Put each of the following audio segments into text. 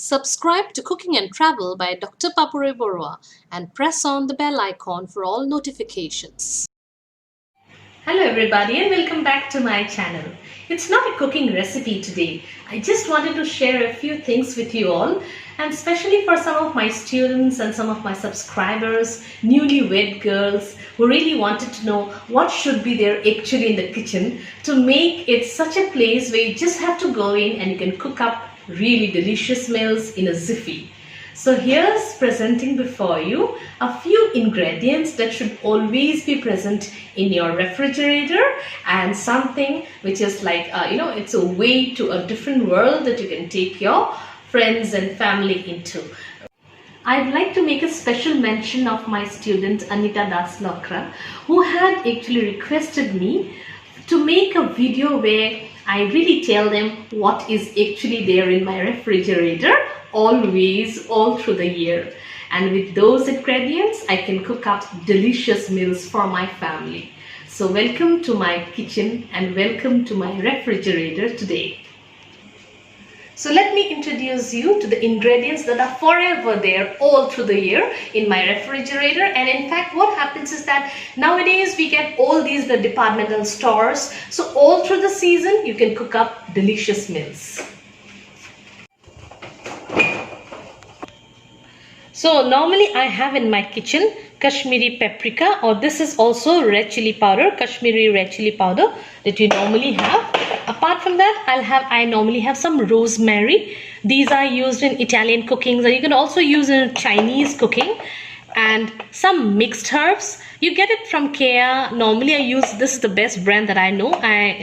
Subscribe to Cooking and Travel by Dr. Papori Barooah and press on the bell icon for all notifications. Hello everybody and welcome back to my channel. It's not a cooking recipe today. I just wanted to share a few things with you all, and especially for some of my students and some of my subscribers, newlywed girls who really wanted to know what should be there actually in the kitchen to make it such a place where you just have to go in and you can cook up really delicious meals in a jiffy. So here's presenting before you a few ingredients that should always be present in your refrigerator, and something which is like, it's a way to a different world that you can take your friends and family into. I'd like to make a special mention of my student Anita Das Lokra, who had actually requested me to make a video where I really tell them what is actually there in my refrigerator always, all through the year. And with those ingredients, I can cook up delicious meals for my family. So welcome to my kitchen and welcome to my refrigerator today. So let me introduce you to the ingredients that are forever there all through the year in my refrigerator. And in fact, what happens is that nowadays we get all these the departmental stores. So all through the season, you can cook up delicious meals. So normally I have in my kitchen Kashmiri paprika, or this is also red chili powder, Kashmiri red chili powder that you normally have. Apart from that, I normally have some rosemary. These are used in Italian cookings, and you can also use in Chinese cooking. And some mixed herbs. You get it from Kea. Normally I use this, is the best brand that I know.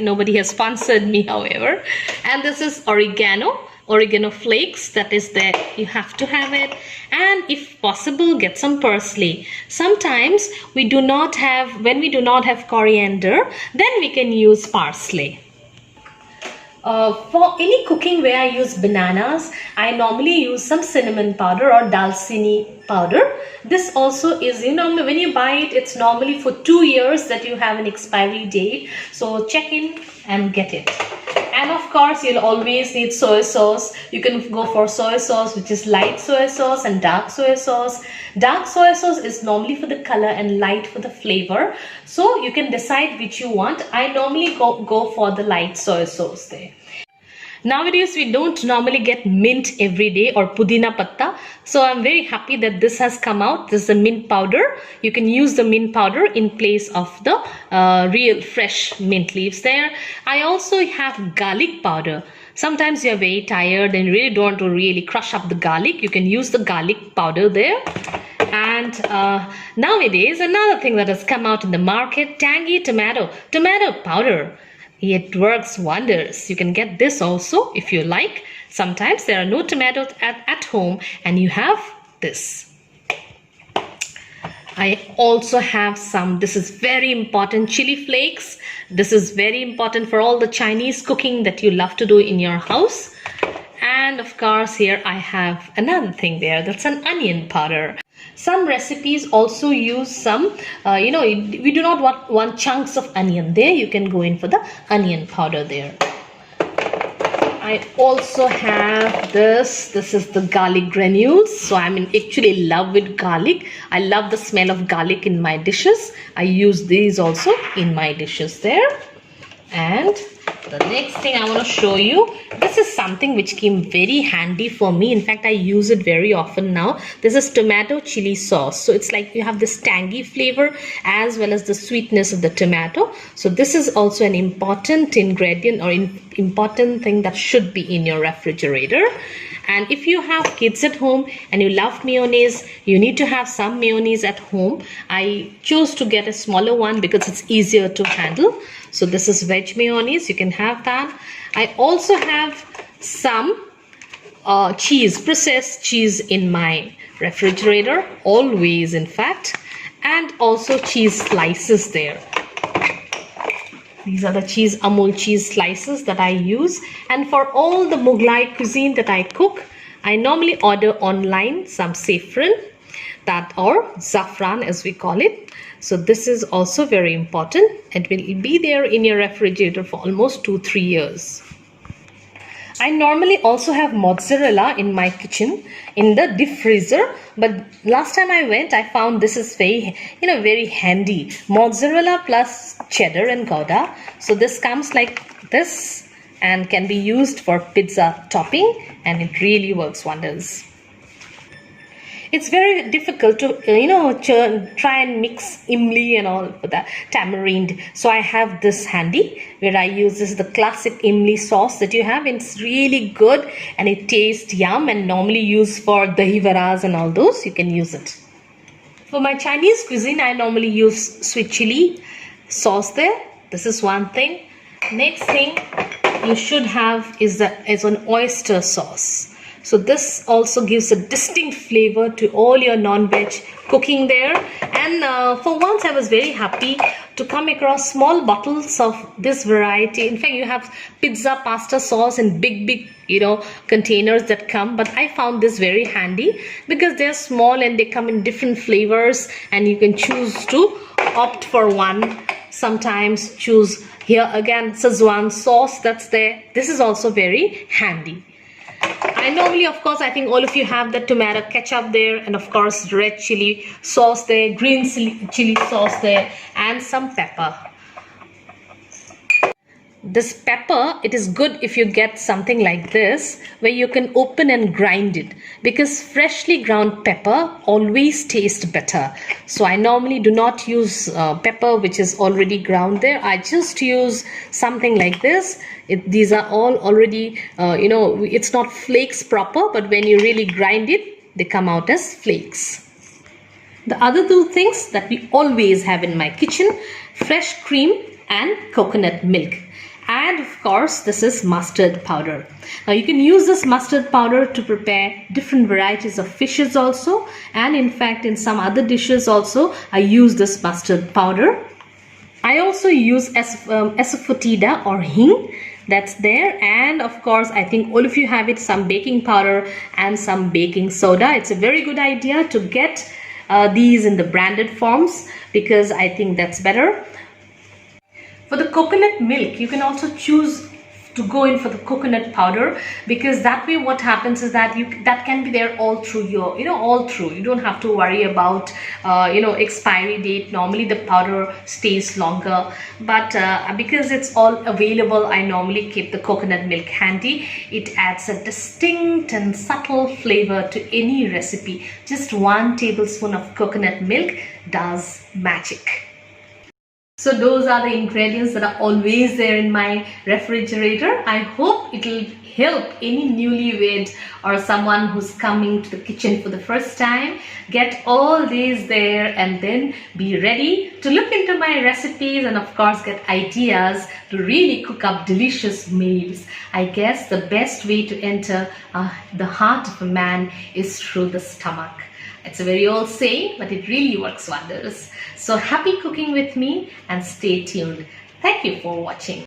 Nobody has sponsored me, however. And this is oregano flakes, that is there, you have to have it. And if possible, get some parsley. Sometimes when we do not have coriander, then we can use parsley. For any cooking where I use bananas, I normally use some cinnamon powder or dalchini powder. This also is, when you buy it, it's normally for 2 years that you have an expiry date. So check in and get it. And of course, you'll always need soy sauce. You can go for soy sauce, which is light soy sauce and dark soy sauce. Dark soy sauce is normally for the color and light for the flavor. So you can decide which you want. I normally go for the light soy sauce there. Nowadays, we don't normally get mint every day or pudina patta. So I'm very happy that this has come out. This is the mint powder. You can use the mint powder in place of the real fresh mint leaves there. I also have garlic powder. Sometimes you're very tired and really don't want to really crush up the garlic. You can use the garlic powder there. And nowadays, another thing that has come out in the market, tangy tomato powder. It works wonders. You can get this also if you like. Sometimes there are no tomatoes at home and you have this. I also have some, this is very important, chili flakes. This is very important for all the Chinese cooking that you love to do in your house. And of course, here I have another thing there, that's an onion powder. Some recipes also use some, we do not want chunks of onion there. You can go in for the onion powder there. I also have this is the garlic granules. So I'm actually in love with garlic. I love the smell of garlic in my dishes. I use these also in my dishes there. And the next thing I want to show you, this is something which came very handy for me. In fact, I use it very often now. This is tomato chili sauce. So it's like you have this tangy flavor as well as the sweetness of the tomato. So this is also an important ingredient or important thing that should be in your refrigerator. And if you have kids at home and you love mayonnaise, you need to have some mayonnaise at home. I chose to get a smaller one because it's easier to handle. So this is veg mayonnaise. You can have that. I also have some cheese, processed cheese in my refrigerator, always in fact, and also cheese slices there. These are the Amul cheese slices that I use. And for all the Mughlai cuisine that I cook, I normally order online some saffron, or zafran as we call it. So this is also very important. It will be there in your refrigerator for almost 2-3 years. I normally also have mozzarella in my kitchen in the deep freezer, but last time I went, I found this is very handy. Mozzarella plus cheddar and Gouda. So this comes like this and can be used for pizza topping, and it really works wonders. It's very difficult to try and mix imli and all for that tamarind. So I have this handy where I use this, the classic imli sauce that you have. It's really good and it tastes yum, and normally used for dahi varas and all those. You can use it. For my Chinese cuisine, I normally use sweet chili sauce there. This is one thing. Next thing you should have is an oyster sauce. So this also gives a distinct flavor to all your non-veg cooking there. And for once I was very happy to come across small bottles of this variety. In fact, you have pizza pasta sauce in big containers that come, but I found this very handy because they're small and they come in different flavors, and you can choose to opt for one. Sometimes choose here again Szechuan sauce that's there. This is also very handy. I normally, of course, I think all of you have the tomato ketchup there, and of course red chili sauce there, green chili sauce there, and some pepper. This pepper, it is good if you get something like this where you can open and grind it, because freshly ground pepper always tastes better. So I normally do not use pepper which is already ground there. I just use something like this. These are all already it's not flakes proper, but when you really grind it, they come out as flakes. The other two things that we always have in my kitchen: fresh cream and coconut milk. And of course, this is mustard powder. Now you can use this mustard powder to prepare different varieties of fishes also, and in fact in some other dishes also I use this mustard powder. I also use asafoetida or hing, that's there. And of course, I think all of you have it, some baking powder and some baking soda. It's a very good idea to get these in the branded forms, because I think that's better. For the coconut milk, you can also choose to go in for the coconut powder, because that way what happens is that that can be there all through all through. You don't have to worry about expiry date. Normally the powder stays longer, but because it's all available, I normally keep the coconut milk handy. It adds a distinct and subtle flavor to any recipe. Just 1 tablespoon of coconut milk does magic. So those are the ingredients that are always there in my refrigerator. I hope it will help any newlywed or someone who's coming to the kitchen for the first time. Get all these there and then be ready to look into my recipes, and of course get ideas to really cook up delicious meals. I guess the best way to enter the heart of a man is through the stomach. It's a very old saying, but it really works wonders. So happy cooking with me, and stay tuned. Thank you for watching.